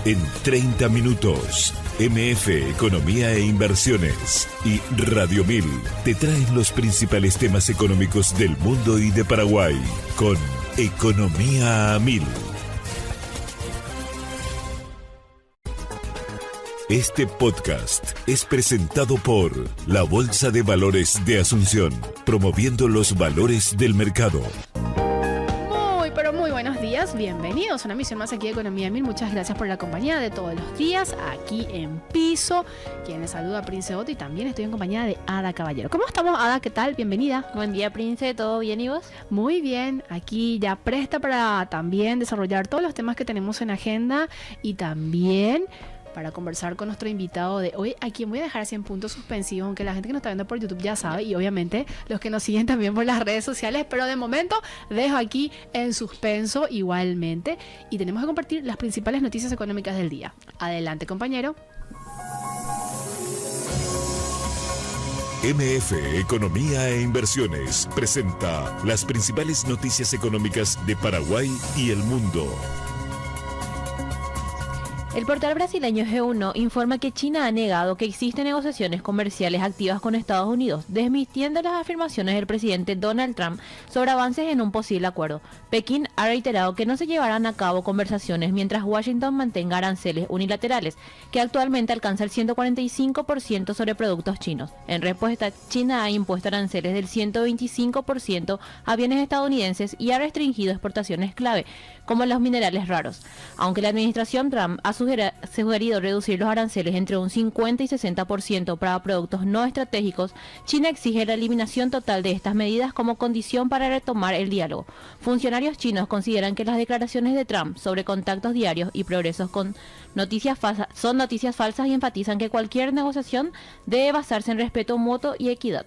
En 30 minutos, MF Economía e Inversiones y Radio 1000 te traen los principales temas económicos del mundo y de Paraguay con Economía a 1000. Este podcast es presentado por la Bolsa de Valores de Asunción, promoviendo los valores del mercado. Muy buenos días, bienvenidos a una emisión más aquí de Economía 1000. Muchas gracias por la compañía de todos los días aquí en Piso. Quien les saluda, Prince Otto, y también estoy en compañía de Ada Caballero. ¿Cómo estamos, Ada? ¿Qué tal? Bienvenida. Buen día, Prince. ¿Todo bien y vos? Muy bien, aquí ya presta para también desarrollar todos los temas que tenemos en agenda y también para conversar con nuestro invitado de hoy, a quien voy a dejar así en puntos suspensivos, aunque la gente que nos está viendo por YouTube ya sabe, y obviamente los que nos siguen también por las redes sociales, pero de momento dejo aquí en suspenso igualmente, y tenemos que compartir las principales noticias económicas del día. Adelante, compañero. MF Economía e Inversiones presenta las principales noticias económicas de Paraguay y el mundo. El portal brasileño G1 informa que China ha negado que existen negociaciones comerciales activas con Estados Unidos, desmintiendo las afirmaciones del presidente Donald Trump sobre avances en un posible acuerdo. Pekín ha reiterado que no se llevarán a cabo conversaciones mientras Washington mantenga aranceles unilaterales, que actualmente alcanza el 145% sobre productos chinos. En respuesta, China ha impuesto aranceles del 125% a bienes estadounidenses y ha restringido exportaciones clave, como los minerales raros. Aunque la administración Trump ha sugerido reducir los aranceles entre un 50 y 60% para productos no estratégicos, China exige la eliminación total de estas medidas como condición para retomar el diálogo. Funcionarios chinos consideran que las declaraciones de Trump sobre contactos diarios y progresos con noticias falsas son noticias falsas y enfatizan que cualquier negociación debe basarse en respeto mutuo y equidad.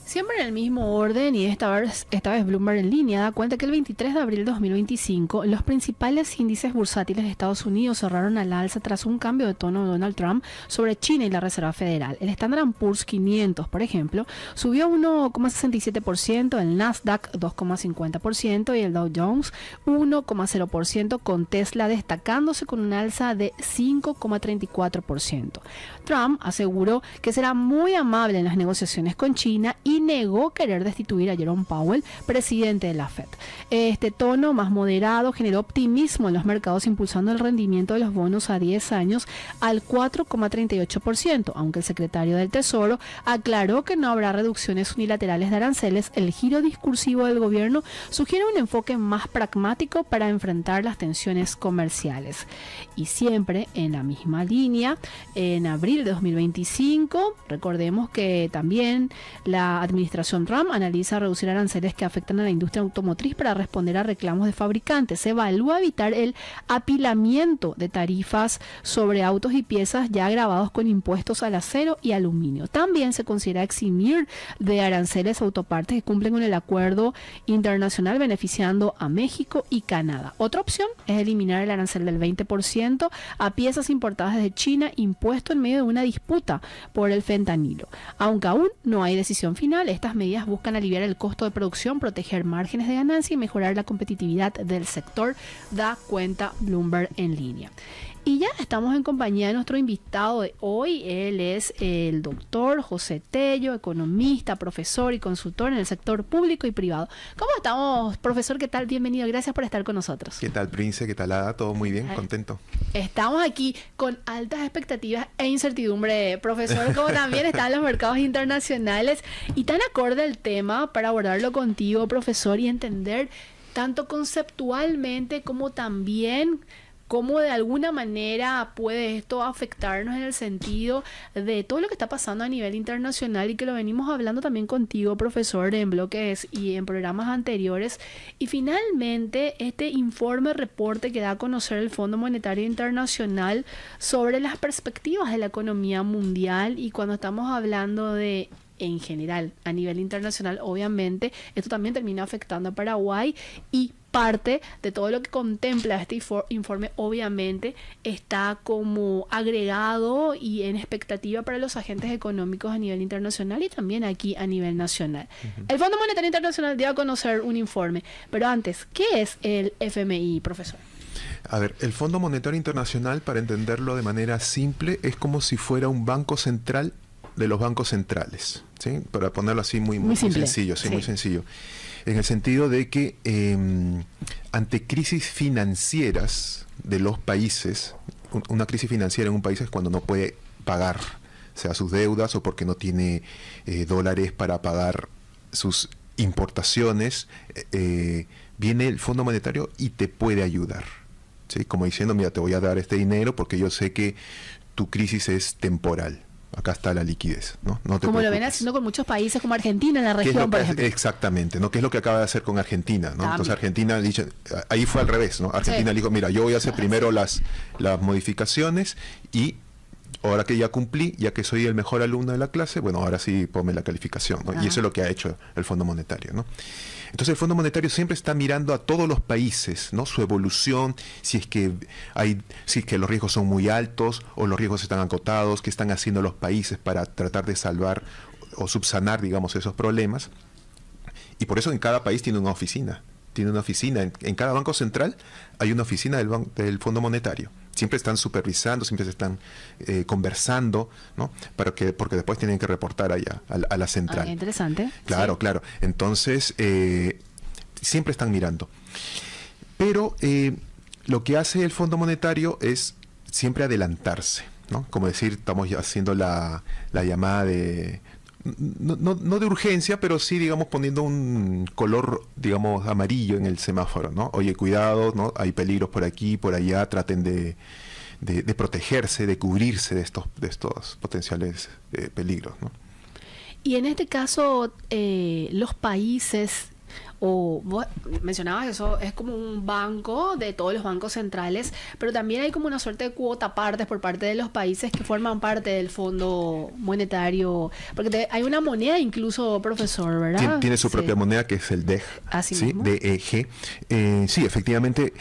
Siempre en el mismo orden, y esta vez Bloomberg en línea da cuenta que el 23 de abril de 2025 los principales índices bursátiles de Estados Unidos cerraron al alza tras un cambio de tono de Donald Trump sobre China y la Reserva Federal. El Standard & Poor's 500, por ejemplo, subió 1,67%, el Nasdaq 2,50% y el Dow Jones 1,0%, con Tesla destacándose con un alza de 5,34%. Trump aseguró que será muy amable en las negociaciones con China y negó querer destituir a Jerome Powell, presidente de la Fed. Este tono más moderado generó optimismo en los mercados, impulsando el rendimiento de los bonos a 10 años al 4,38%, aunque el secretario del Tesoro aclaró que no habrá reducciones unilaterales de aranceles. El giro discursivo del gobierno sugiere un enfoque más pragmático para enfrentar las tensiones comerciales. Y siempre en la misma línea, en abril de 2025, recordemos que también la administración Trump analiza reducir aranceles que afectan a la industria automotriz para responder a reclamos de fabricantes. Se evalúa evitar el apilamiento de tarifas sobre autos y piezas ya gravados con impuestos al acero y aluminio. También se considera eximir de aranceles autopartes que cumplen con el acuerdo internacional, beneficiando a México y Canadá. Otra opción es eliminar el arancel del 20% a piezas importadas desde China, impuesto en medio de una disputa por el fentanilo. Aunque aún no hay decisión final, estas medidas buscan aliviar el costo de producción, proteger márgenes de ganancia y mejorar la competitividad del sector, da cuenta Bloomberg en línea. Y ya estamos en compañía de nuestro invitado de hoy. Él es el doctor José Tello, economista, profesor y consultor en el sector público y privado. ¿Cómo estamos, profesor? ¿Qué tal? Bienvenido. Gracias por estar con nosotros. ¿Qué tal, Prince? ¿Qué tal, Ada? Todo muy bien, contento. Estamos aquí con altas expectativas e incertidumbre, profesor, como también están los mercados internacionales, y tan acorde al tema para abordarlo contigo, profesor, y entender tanto conceptualmente como también cómo de alguna manera puede esto afectarnos en el sentido de todo lo que está pasando a nivel internacional, y que lo venimos hablando también contigo, profesor, en bloques y en programas anteriores. Y finalmente, este reporte que da a conocer el Fondo Monetario Internacional sobre las perspectivas de la economía mundial, y cuando estamos hablando de en general, a nivel internacional, obviamente, esto también termina afectando a Paraguay, y parte de todo lo que contempla este informe, obviamente está como agregado y en expectativa para los agentes económicos a nivel internacional y también aquí a nivel nacional. El Fondo Monetario Internacional dio a conocer un informe, pero antes, ¿qué es el FMI, profesor? A ver, el Fondo Monetario Internacional, para entenderlo de manera simple, es como si fuera un banco central de los bancos centrales, ¿sí? Para ponerlo así muy sencillo, sí, muy sencillo. En el sentido de que ante crisis financieras de los países, una crisis financiera en un país es cuando no puede pagar, sea sus deudas o porque no tiene dólares para pagar sus importaciones, viene el Fondo Monetario y te puede ayudar, ¿sí? Como diciendo, mira, te voy a dar este dinero porque yo sé que tu crisis es temporal. Acá está la liquidez, ¿no? No te como preocupes. Lo ven haciendo con muchos países como Argentina en la región, por ejemplo. Exactamente, ¿no? Que es lo que acaba de hacer con Argentina, ¿no? Entonces Argentina dice, ahí fue al revés, ¿no? Argentina dijo, mira, yo voy a hacer primero las modificaciones y ahora que ya cumplí, ya que soy el mejor alumno de la clase, bueno, ahora sí ponme la calificación, ¿no? Y eso es lo que ha hecho el Fondo Monetario, ¿no? Entonces el Fondo Monetario siempre está mirando a todos los países, ¿no? Su evolución, si es que los riesgos son muy altos o los riesgos están acotados, qué están haciendo los países para tratar de salvar o subsanar, digamos, esos problemas. Y por eso en cada país tiene una oficina. En cada banco central hay una oficina del Fondo Monetario. Siempre están supervisando, siempre se están conversando, ¿no? Porque después tienen que reportar allá a la central. Interesante. Claro, sí. Claro. Entonces, siempre están mirando. Pero lo que hace el Fondo Monetario es siempre adelantarse, ¿no? Como decir, estamos haciendo la llamada de... No de urgencia, pero sí, digamos, poniendo un color, digamos, amarillo en el semáforo, ¿no? Oye, cuidado, ¿no? Hay peligros por aquí, por allá, traten de protegerse, de cubrirse de estos potenciales peligros, ¿no? Y en este caso, los países, o vos mencionabas eso, es como un banco de todos los bancos centrales, pero también hay como una suerte de cuota partes por parte de los países que forman parte del Fondo Monetario, porque hay una moneda incluso, profesor, ¿verdad? Tiene su propia moneda, que es el DEG, Así ¿sí? mismo. DEG. Sí, efectivamente,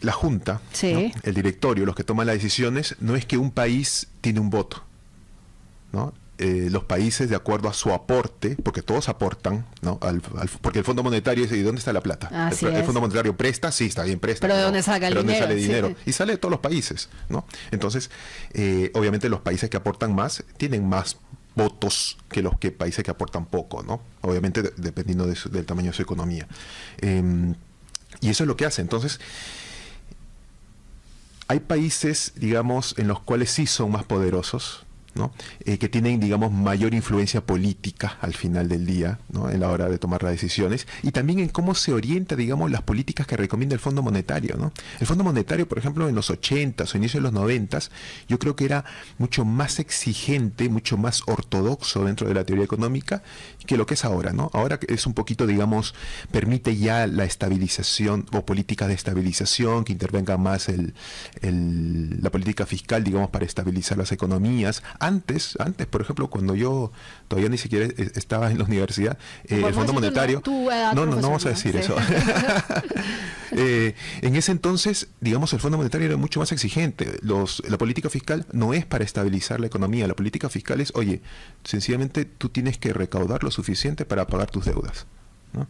la Junta, sí, ¿no? El directorio, los que toman las decisiones, no es que un país tiene un voto, ¿no? Los países, de acuerdo a su aporte, porque todos aportan, ¿no? Porque el Fondo Monetario dice, ¿y dónde está la plata? El Fondo Monetario presta, sí, está bien, presta. Pero ¿de dónde saca el dinero? ¿Dónde sale dinero? Sí. Y sale de todos los países, ¿no? Entonces, obviamente los países que aportan más tienen más votos que los países que aportan poco, ¿no? Obviamente dependiendo del tamaño de su economía. Y eso es lo que hace. Entonces, hay países, digamos, en los cuales sí son más poderosos, ¿no? Que tienen, digamos, mayor influencia política al final del día, ¿no? En la hora de tomar las decisiones, y también en cómo se orienta, digamos, las políticas que recomienda el Fondo Monetario, ¿no? El Fondo Monetario, por ejemplo, en los 80s o inicios de los 90s, yo creo que era mucho más exigente, mucho más ortodoxo dentro de la teoría económica que lo que es ahora, ¿no? Ahora es un poquito, digamos, permite ya la estabilización o políticas de estabilización, que intervenga más la política fiscal, digamos, para estabilizar las economías. Antes, por ejemplo, cuando yo todavía ni siquiera estaba en la universidad, el Fondo Monetario... No vamos a decir eso. En ese entonces, digamos, el Fondo Monetario era mucho más exigente. La política fiscal no es para estabilizar la economía. La política fiscal es, oye, sencillamente tú tienes que recaudar lo suficiente para pagar tus deudas, ¿no?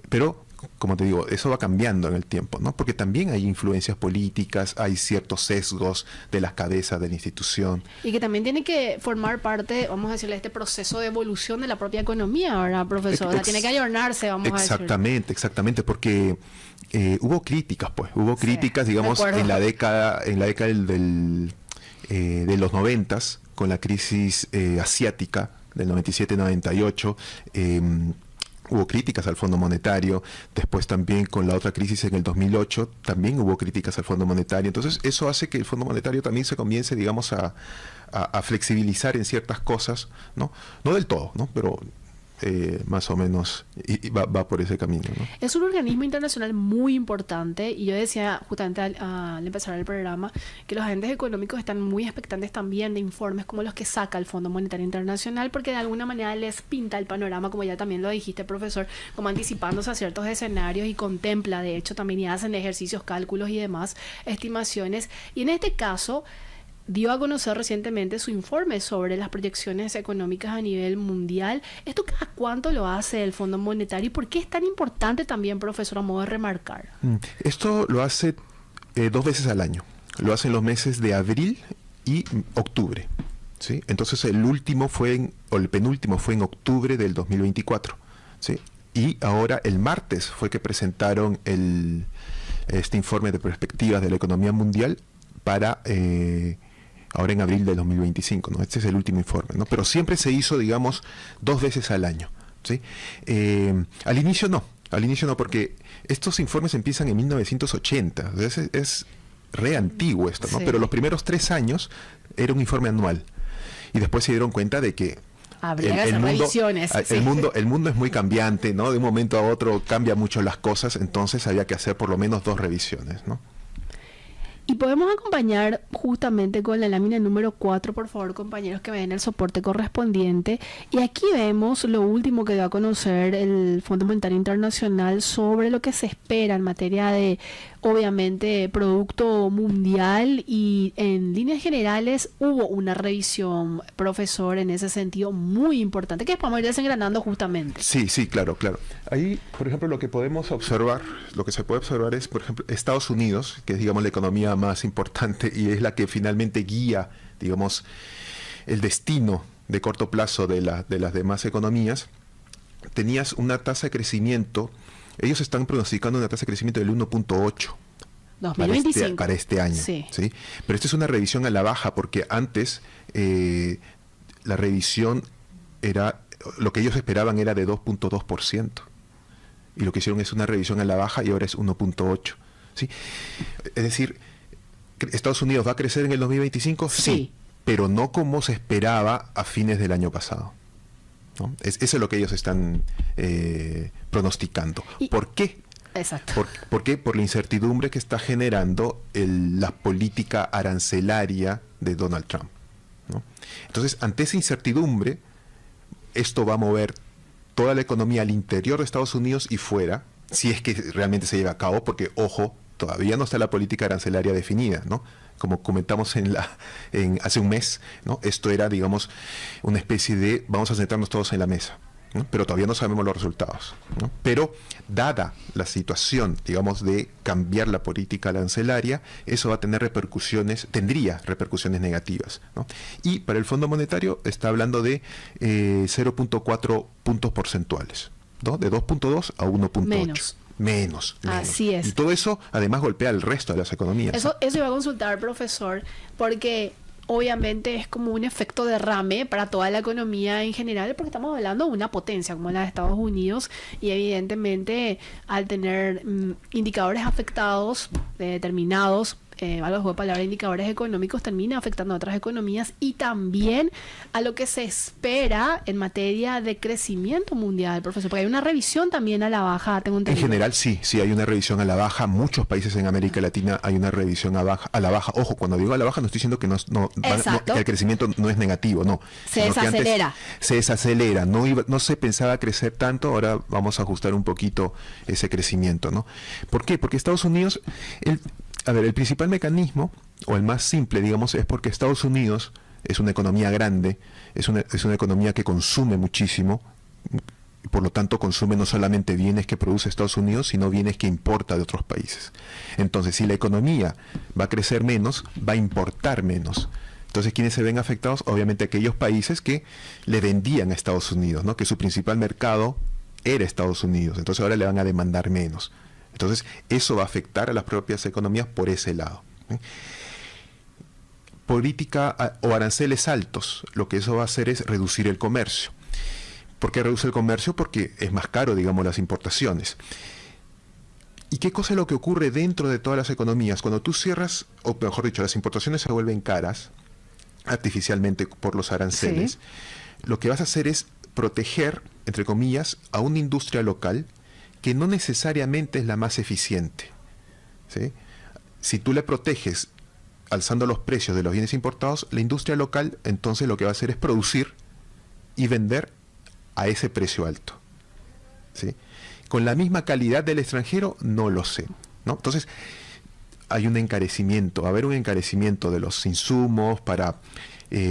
Pero, como te digo, eso va cambiando en el tiempo, ¿no? Porque también hay influencias políticas, hay ciertos sesgos de las cabezas de la institución. Y que también tiene que formar parte, vamos a decirle, de este proceso de evolución de la propia economía, ¿verdad, profesor? O sea, tiene que ayornarse, vamos a decir. Exactamente, porque hubo críticas, digamos, en la década de los 90s, con la crisis asiática del 97-98, hubo críticas al Fondo Monetario. Después también con la otra crisis en el 2008 también hubo críticas al Fondo Monetario. Entonces eso hace que el Fondo Monetario también se comience, digamos, a flexibilizar en ciertas cosas, ¿no? No del todo, ¿no? Pero más o menos y va por ese camino, ¿no? Es un organismo internacional muy importante y yo decía justamente al empezar el programa que los agentes económicos están muy expectantes también de informes como los que saca el Fondo Monetario Internacional, porque de alguna manera les pinta el panorama, como ya también lo dijiste, profesor, como anticipándose a ciertos escenarios y contempla, de hecho, también y hacen ejercicios, cálculos y demás estimaciones. Y en este caso dio a conocer recientemente su informe sobre las proyecciones económicas a nivel mundial. ¿Esto cada cuánto lo hace el Fondo Monetario y por qué es tan importante también, profesor, a modo de remarcar? Esto lo hace 2 veces al año. Lo hace en los meses de abril y octubre, ¿sí? Entonces el penúltimo fue en octubre del 2024, ¿sí? Y ahora el martes fue que presentaron este informe de perspectivas de la economía mundial para ahora en abril del 2025, ¿no? Este es el último informe, ¿no? Pero siempre se hizo, digamos, 2 veces al año, ¿sí? Al inicio no, porque estos informes empiezan en 1980, es re antiguo esto, ¿no? Sí. Pero los primeros 3 años era un informe anual y después se dieron cuenta de que el mundo es muy cambiante, ¿no? De un momento a otro cambia mucho las cosas, entonces había que hacer por lo menos 2 revisiones, ¿no? Y podemos acompañar justamente con la lámina número 4, por favor, compañeros, que me den el soporte correspondiente. Y aquí vemos lo último que dio a conocer el Fondo Monetario Internacional sobre lo que se espera en materia de, obviamente, producto mundial, y en líneas generales hubo una revisión, profesor, en ese sentido muy importante, que podemos ir desengranando justamente. Sí, claro. Ahí, por ejemplo, lo que se puede observar es, por ejemplo, Estados Unidos, que es, digamos, la economía más importante y es la que finalmente guía, digamos, el destino de corto plazo de las demás economías. Tenías una tasa de crecimiento, ellos están pronosticando una tasa de crecimiento del 1.8 para este año. Sí. Pero esta es una revisión a la baja, porque antes la revisión era, lo que ellos esperaban era de 2.2%. Y lo que hicieron es una revisión a la baja y ahora es 1.8. ¿Sí? Es decir, ¿Estados Unidos va a crecer en el 2025? Sí, pero no como se esperaba a fines del año pasado, ¿no? Eso es lo que ellos están pronosticando. ¿Por qué? Exacto. ¿Por qué? Por la incertidumbre que está generando la política arancelaria de Donald Trump, ¿no? Entonces, ante esa incertidumbre, esto va a mover toda la economía al interior de Estados Unidos y fuera, si es que realmente se lleva a cabo, porque, ojo, todavía no está la política arancelaria definida, ¿no? Como comentamos hace un mes, ¿no? Esto era, digamos, una especie de vamos a sentarnos todos en la mesa, ¿no? Pero todavía no sabemos los resultados, ¿no? Pero dada la situación, digamos, de cambiar la política arancelaria, eso va a tener tendría repercusiones negativas, ¿no? Y para el Fondo Monetario está hablando de 0.4 puntos porcentuales, ¿no? De 2.2 a 1.8. Menos. Así es. Y todo eso además golpea al resto de las economías. Eso iba a consultar, profesor, porque obviamente es como un efecto derrame para toda la economía en general, porque estamos hablando de una potencia como la de Estados Unidos, y evidentemente al tener indicadores afectados, determinados, a los juegos de palabras, indicadores económicos, termina afectando a otras economías y también a lo que se espera en materia de crecimiento mundial, profesor, porque hay una revisión también a la baja, tengo entendido. En general sí hay una revisión a la baja. Muchos países en América Latina hay una revisión a la baja. Ojo, cuando digo a la baja no estoy diciendo que que el crecimiento no es negativo, no. Se desacelera. Se desacelera, no se pensaba crecer tanto, ahora vamos a ajustar un poquito ese crecimiento, ¿no? ¿Por qué? Porque Estados Unidos, el principal mecanismo, o el más simple, digamos, es porque Estados Unidos es una economía grande, es una economía que consume muchísimo, por lo tanto consume no solamente bienes que produce Estados Unidos, sino bienes que importa de otros países. Entonces, si la economía va a crecer menos, va a importar menos. Entonces, ¿quiénes se ven afectados? Obviamente aquellos países que le vendían a Estados Unidos, ¿no? Que su principal mercado era Estados Unidos. Entonces ahora le van a demandar menos. Entonces, eso va a afectar a las propias economías por ese lado. Política o aranceles altos, lo que eso va a hacer es reducir el comercio. ¿Por qué reduce el comercio? Porque es más caro, digamos, las importaciones. ¿Y qué cosa es lo que ocurre dentro de todas las economías? Cuando tú cierras, o mejor dicho, las importaciones se vuelven caras artificialmente por los aranceles, lo que vas a hacer es proteger, entre comillas, a una industria local que no necesariamente es la más eficiente, ¿sí? Si tú le proteges alzando los precios de los bienes importados, la industria local entonces lo que va a hacer es producir y vender a ese precio alto, ¿sí? Con la misma calidad del extranjero, no lo sé, ¿no? Entonces, hay un encarecimiento, va a haber un encarecimiento de los insumos para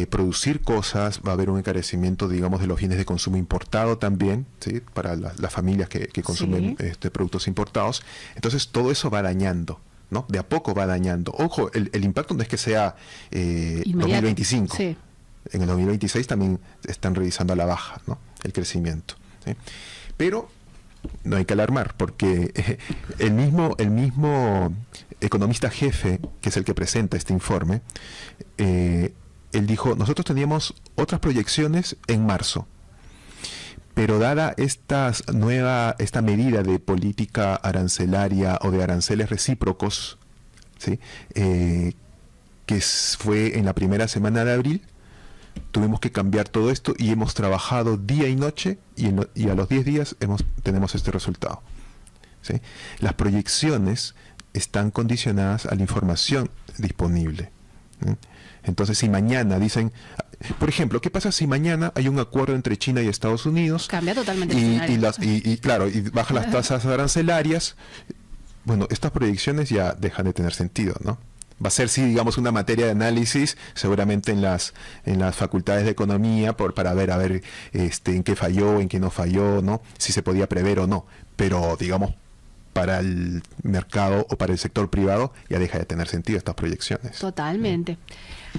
producir cosas, va a haber un encarecimiento, digamos, de los bienes de consumo importado también, ¿sí? Para las familias que consumen productos importados. Entonces, todo eso va dañando, ¿no? De a poco va dañando. Ojo, el impacto no es que sea 2025. Sí. En el 2026 también están revisando a la baja, ¿no? El crecimiento, ¿sí? Pero no hay que alarmar, porque el mismo economista jefe, que es el que presenta este informe, él dijo, nosotros teníamos otras proyecciones en marzo, pero dada esta medida de política arancelaria o de aranceles recíprocos, ¿sí? Que fue en la primera semana de abril, tuvimos que cambiar todo esto y hemos trabajado día y noche y a los 10 días tenemos este resultado, ¿sí? Las proyecciones están condicionadas a la información disponible, ¿sí? Entonces, si mañana dicen, por ejemplo, ¿qué pasa si mañana hay un acuerdo entre China y Estados Unidos? Cambia totalmente y bajan las tasas arancelarias. Bueno, estas proyecciones ya dejan de tener sentido, ¿no? Va a ser, sí, digamos, una materia de análisis, seguramente en las facultades de economía, para ver en qué falló, en qué no falló, ¿no? Si se podía prever o no. Pero, digamos, para el mercado o para el sector privado ya deja de tener sentido estas proyecciones. Totalmente.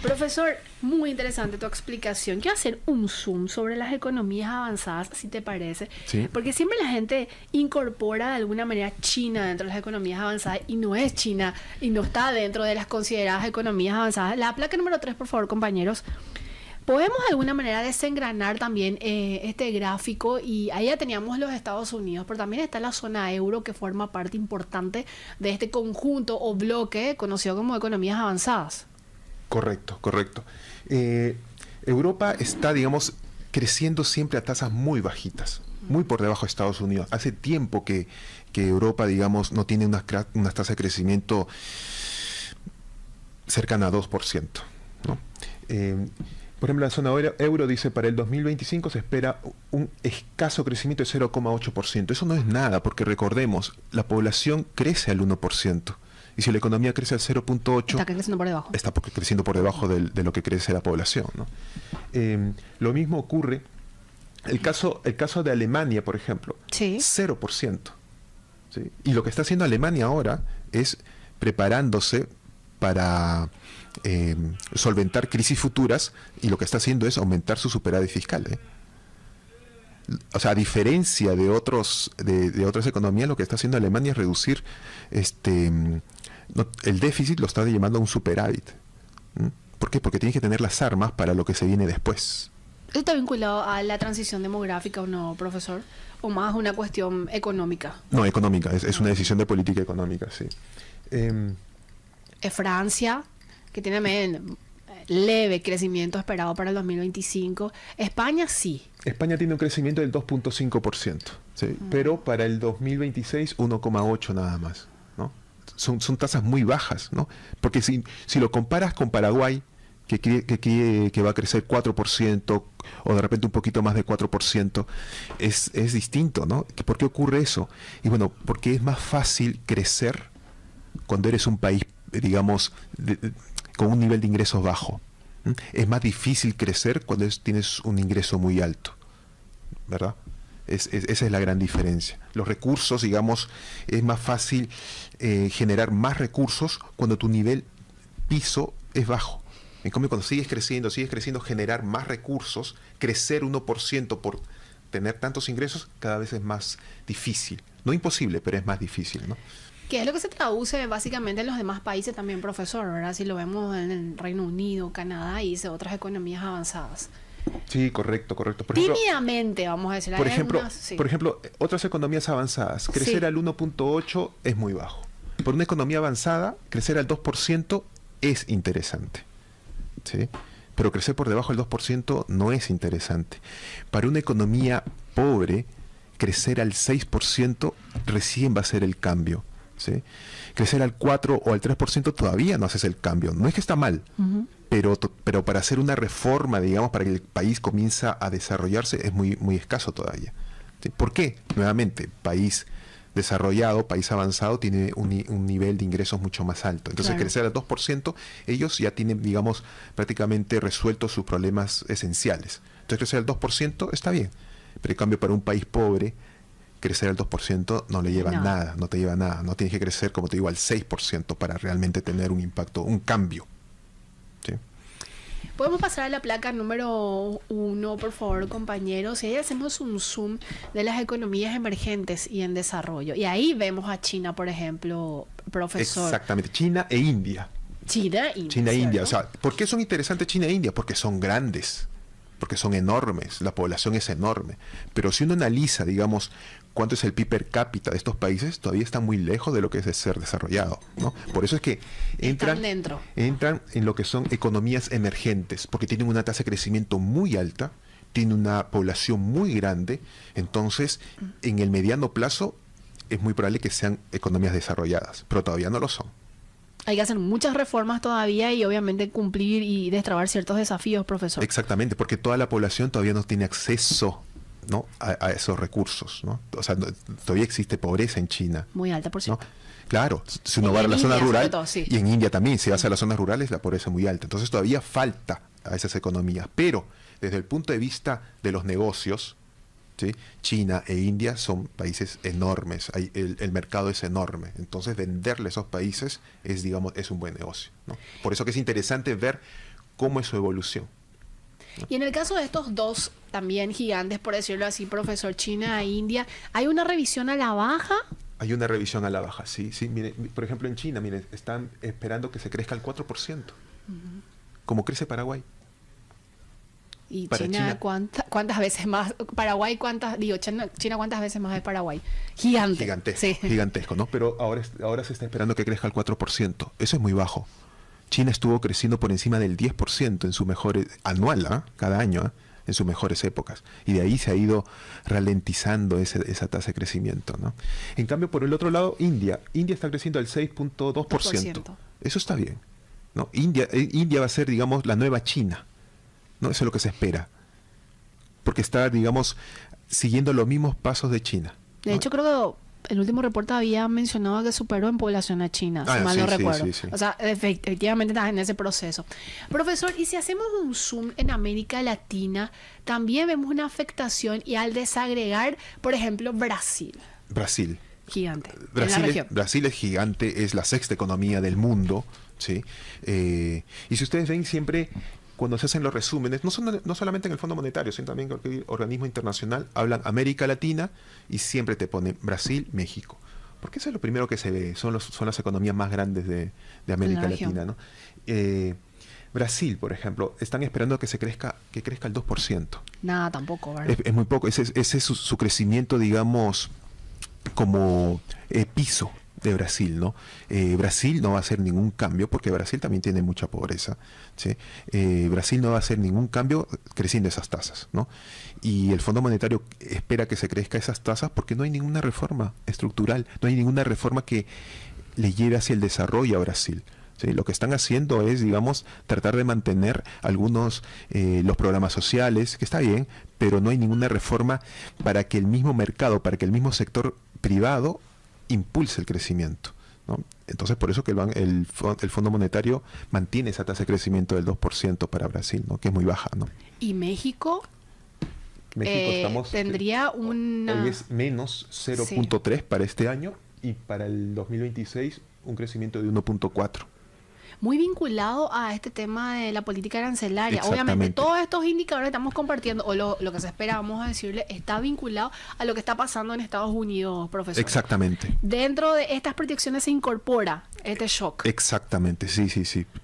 Profesor, muy interesante tu explicación. Quiero hacer un zoom sobre las economías avanzadas, si te parece. Sí. Porque siempre la gente incorpora de alguna manera China dentro de las economías avanzadas y no es China y no está dentro de las consideradas economías avanzadas. La placa número 3, por favor, compañeros. Podemos de alguna manera desengranar también este gráfico, y ahí ya teníamos los Estados Unidos, pero también está la zona euro, que forma parte importante de este conjunto o bloque conocido como economías avanzadas. Correcto. Europa está, digamos, creciendo siempre a tasas muy bajitas, muy por debajo de Estados Unidos. Hace tiempo que Europa, digamos, no tiene unas tasas de crecimiento cercana a 2%, ¿no? Por ejemplo, la zona euro dice para el 2025 se espera un escaso crecimiento de 0,8%. Eso no es nada, porque recordemos, la población crece al 1%. Y si la economía crece al 0,8%... Está creciendo por debajo. Está creciendo por debajo de lo que crece la población, ¿no? Lo mismo ocurre... El caso de Alemania, por ejemplo, sí. 0%. ¿Sí? Y lo que está haciendo Alemania ahora es preparándose para solventar crisis futuras, y lo que está haciendo es aumentar su superávit fiscal, ¿eh? O sea, a diferencia de otras economías, lo que está haciendo Alemania es reducir el déficit, lo está llamando un superávit. ¿Por qué? Porque tiene que tener las armas para lo que se viene después. ¿Esto está vinculado a la transición demográfica o no, profesor? ¿O más una cuestión económica? No, económica, es una decisión de política económica, sí. Francia, que tiene leve crecimiento esperado para el 2025. España sí. España tiene un crecimiento del 2,5%, ¿sí? Pero para el 2026 1,8% nada más, ¿no? Son tasas muy bajas, ¿no? Porque si lo comparas con Paraguay, que va a crecer 4%, o de repente un poquito más de 4%, es distinto, ¿no? ¿Por qué ocurre eso? Y bueno, porque es más fácil crecer cuando eres un país, digamos, con un nivel de ingresos bajo. Es más difícil crecer cuando tienes un ingreso muy alto, ¿verdad? Esa es la gran diferencia. Los recursos, digamos, es más fácil generar más recursos cuando tu nivel piso es bajo. En cambio, cuando sigues creciendo, generar más recursos, crecer 1% por tener tantos ingresos, cada vez es más difícil. No imposible, pero es más difícil, ¿no? Que es lo que se traduce básicamente en los demás países también, profesor, ¿verdad? Si lo vemos en el Reino Unido, Canadá y otras economías avanzadas. Sí, correcto. Por ejemplo, tímidamente, vamos a decir. Por ejemplo, otras economías avanzadas, crecer al 1,8% es muy bajo. Por una economía avanzada, crecer al 2% es interesante, ¿sí? pero crecer por debajo del 2% no es interesante. Para una economía pobre, crecer al 6% recién va a ser el cambio, ¿sí? Crecer al 4 o al 3% todavía no haces el cambio. No es que está mal, pero para hacer una reforma, digamos, para que el país comience a desarrollarse, es muy, muy escaso todavía, ¿sí? ¿Por qué? Nuevamente, país desarrollado, país avanzado, tiene un nivel de ingresos mucho más alto. Entonces, claro, crecer al 2%, ellos ya tienen, digamos, prácticamente resueltos sus problemas esenciales. Entonces, crecer al 2% está bien. Pero en cambio, para un país pobre, crecer al 2% no le lleva nada, no te lleva nada. No tienes que crecer, como te digo, al 6% para realmente tener un impacto, un cambio. ¿Sí? Podemos pasar a la placa número 1, por favor, compañeros. Y ahí hacemos un zoom de las economías emergentes y en desarrollo. Y ahí vemos a China, por ejemplo, profesor. Exactamente, China e India. China e India. China e India. O sea, ¿por qué son interesantes China e India? Porque son grandes, porque son enormes, la población es enorme. Pero si uno analiza, digamos, cuánto es el PIB per cápita de estos países, todavía está muy lejos de lo que es de ser desarrollado, ¿no? Por eso es que entran en lo que son economías emergentes, porque tienen una tasa de crecimiento muy alta, tienen una población muy grande, entonces en el mediano plazo es muy probable que sean economías desarrolladas, pero todavía no lo son. Hay que hacer muchas reformas todavía y obviamente cumplir y destrabar ciertos desafíos, profesor. Exactamente, porque toda la población todavía no tiene acceso, ¿no?, a esos recursos, ¿no? O sea, todavía existe pobreza en China. Muy alta, por cierto. ¿No? Claro, si uno va a la zona rural, todo, sí. Y en India también, si vas a las zonas rurales, la pobreza es muy alta. Entonces todavía falta a esas economías. Pero desde el punto de vista de los negocios, ¿sí?, China e India son países enormes, el mercado es enorme, entonces venderle a esos países es, digamos, es un buen negocio, ¿no? Por eso que es interesante ver cómo es su evolución, ¿no? Y en el caso de estos dos también gigantes, por decirlo así, profesor, China e India, ¿hay una revisión a la baja? Hay una revisión a la baja, sí. Mire, por ejemplo, en China, mire, están esperando que se crezca al 4%, como crece Paraguay. ¿Y China cuántas veces más? Paraguay, China cuántas veces más es Paraguay? Gigantesco, ¿no? Pero ahora se está esperando que crezca al 4%. Eso es muy bajo. China estuvo creciendo por encima del 10% en su anual, cada año, en sus mejores épocas. Y de ahí se ha ido ralentizando esa tasa de crecimiento, ¿no? En cambio, por el otro lado, India está creciendo al 6.2%. Eso está bien, ¿no? India va a ser, digamos, la nueva China, ¿no? Eso es lo que se espera, porque está, digamos, siguiendo los mismos pasos de China, ¿no? De hecho, creo que el último reporte había mencionado que superó en población a China, si mal no recuerdo. Sí. O sea, efectivamente está en ese proceso. Profesor, y si hacemos un zoom en América Latina, también vemos una afectación, y al desagregar, por ejemplo, Brasil. Gigante. Brasil es gigante, es la sexta economía del mundo, ¿sí? Y si ustedes ven siempre, cuando se hacen los resúmenes, no solamente en el Fondo Monetario, sino también en cualquier organismo internacional, hablan América Latina y siempre te ponen Brasil, México. Porque eso es lo primero que se ve, son las economías más grandes de América Latina, ¿no? Brasil, por ejemplo, están esperando que crezca al 2%. Nada, tampoco, ¿verdad? Es muy poco, ese es su crecimiento, digamos, como piso de Brasil, ¿no? Brasil no va a hacer ningún cambio, porque Brasil también tiene mucha pobreza, ¿sí? Brasil no va a hacer ningún cambio creciendo esas tasas, ¿no? Y el Fondo Monetario espera que se crezca esas tasas porque no hay ninguna reforma estructural, no hay ninguna reforma que le lleve hacia el desarrollo a Brasil, ¿sí? Lo que están haciendo es, digamos, tratar de mantener algunos los programas sociales, que está bien, pero no hay ninguna reforma para que el mismo mercado, para que el mismo sector privado impulse el crecimiento, ¿no? Entonces, por eso que el Fondo Monetario mantiene esa tasa de crecimiento del 2% para Brasil, ¿no?, que es muy baja, ¿no? ¿Y México? Tendría una... Hoy es menos 0.3 para este año, y para el 2026 un crecimiento de 1.4. Muy vinculado a este tema de la política arancelaria. Obviamente, todos estos indicadores que estamos compartiendo, o lo que se espera, vamos a decirle, está vinculado a lo que está pasando en Estados Unidos, profesor. Exactamente. Dentro de estas proyecciones se incorpora este shock. Exactamente, sí.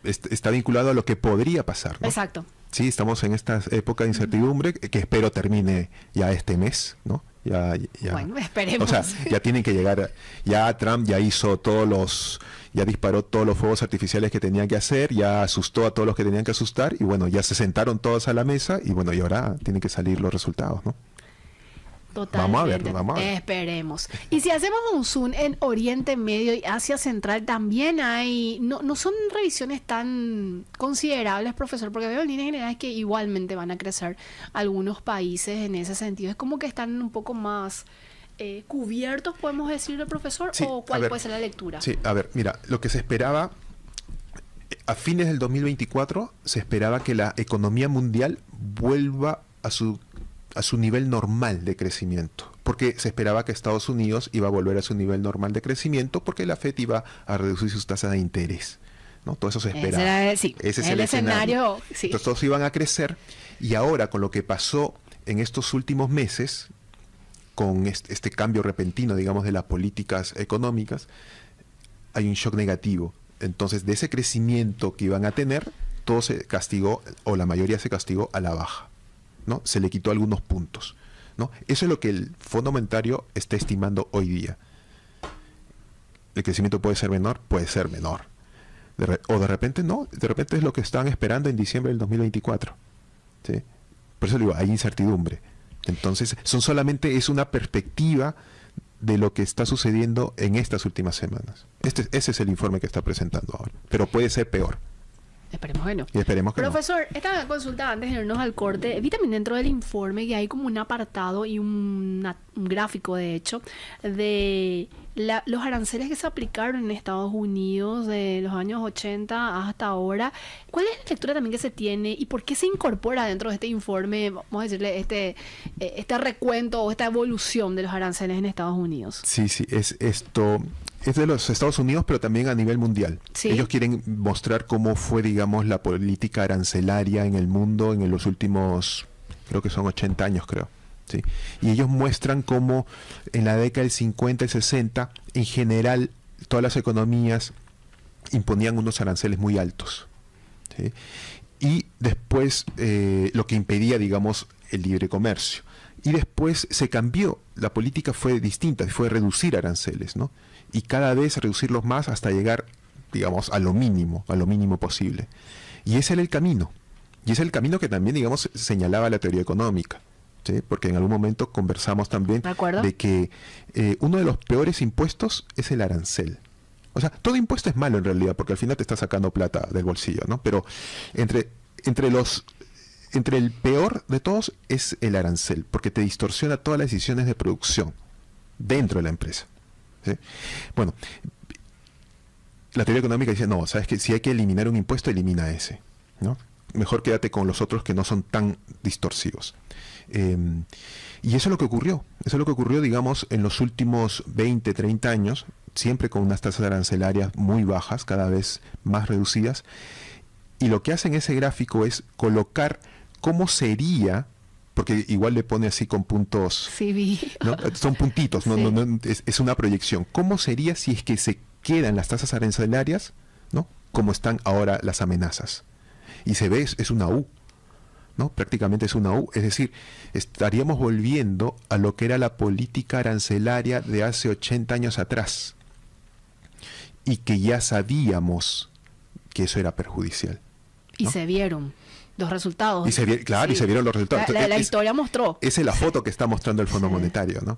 Está vinculado a lo que podría pasar, ¿no? Exacto. Sí, estamos en esta época de incertidumbre que espero termine ya este mes, ¿no? Bueno, esperemos. O sea, ya tienen que llegar, ya Trump ya hizo ya disparó todos los fuegos artificiales que tenían que hacer, ya asustó a todos los que tenían que asustar, y bueno, ya se sentaron todos a la mesa, y bueno, y ahora tienen que salir los resultados, ¿no? Totalmente. Vamos a ver. Esperemos. Y si hacemos un zoom en Oriente Medio y Asia Central, también hay, no son revisiones tan considerables, profesor, porque veo en líneas generales que igualmente van a crecer algunos países en ese sentido. Es como que están un poco más cubiertos, podemos decirle, profesor, sí, o cuál puede ser la lectura. Sí, a ver, mira, lo que se esperaba a fines del 2024, se esperaba que la economía mundial vuelva a su nivel normal de crecimiento, porque se esperaba que Estados Unidos iba a volver a su nivel normal de crecimiento porque la FED iba a reducir sus tasas de interés, ¿no? Todo eso se esperaba. Ese es el escenario. Sí. Entonces todos iban a crecer, y ahora con lo que pasó en estos últimos meses, con este cambio repentino, digamos, de las políticas económicas, hay un shock negativo. Entonces, de ese crecimiento que iban a tener, todo se castigó, o la mayoría se castigó a la baja, ¿no? Se le quitó algunos puntos, ¿no? Eso es lo que el Fondo Monetario está estimando hoy día. ¿El crecimiento puede ser menor? Puede ser menor. O de repente no, de repente es lo que estaban esperando en diciembre del 2024. ¿Sí? Por eso digo, hay incertidumbre. Entonces, es una perspectiva de lo que está sucediendo en estas últimas semanas. Ese es el informe que está presentando ahora. Pero puede ser peor. Esperemos que no. Y esperemos que Profesor, esta consulta antes de irnos al corte, vi también dentro del informe que hay como un apartado y un gráfico, de hecho, de los aranceles que se aplicaron en Estados Unidos de los años 80 hasta ahora. ¿Cuál es la lectura también que se tiene y por qué se incorpora dentro de este informe, vamos a decirle, este recuento o esta evolución de los aranceles en Estados Unidos? Sí, es de los Estados Unidos, pero también a nivel mundial. ¿Sí? Ellos quieren mostrar cómo fue, digamos, la política arancelaria en el mundo en los últimos, creo que son 80 años, creo. ¿Sí? Y ellos muestran cómo en la década del 50 y 60, en general, todas las economías imponían unos aranceles muy altos. ¿Sí? Y después, lo que impedía, digamos, el libre comercio. Y después se cambió, la política fue distinta, fue reducir aranceles, ¿no? Y cada vez reducirlos más hasta llegar, digamos, a lo mínimo posible. Y ese era el camino. Y ese es el camino que también, digamos, señalaba la teoría económica, ¿sí? Porque en algún momento conversamos también de que uno de los peores impuestos es el arancel. O sea, todo impuesto es malo en realidad, porque al final te está sacando plata del bolsillo, ¿no? Pero entre el peor de todos es el arancel, porque te distorsiona todas las decisiones de producción dentro de la empresa. ¿Sí? Bueno, la teoría económica dice, no, sabes que si hay que eliminar un impuesto, elimina ese, ¿no? Mejor quédate con los otros que no son tan distorsivos. Y eso es lo que ocurrió, digamos, en los últimos 20, 30 años, siempre con unas tasas arancelarias muy bajas, cada vez más reducidas. Y lo que hace en ese gráfico es colocar cómo sería, porque igual le pone así con puntos, sí, ¿no? Son puntitos, no, es una proyección. ¿Cómo sería si es que se quedan las tasas arancelarias, ¿no? Como están ahora las amenazas? Y se ve, es una U, ¿no? Prácticamente es una U, es decir, estaríamos volviendo a lo que era la política arancelaria de hace 80 años atrás, y que ya sabíamos que eso era perjudicial, ¿no? Y se vieron los resultados. Y se vieron los resultados. La historia mostró. Esa es la foto que está mostrando el Fondo Monetario, ¿no?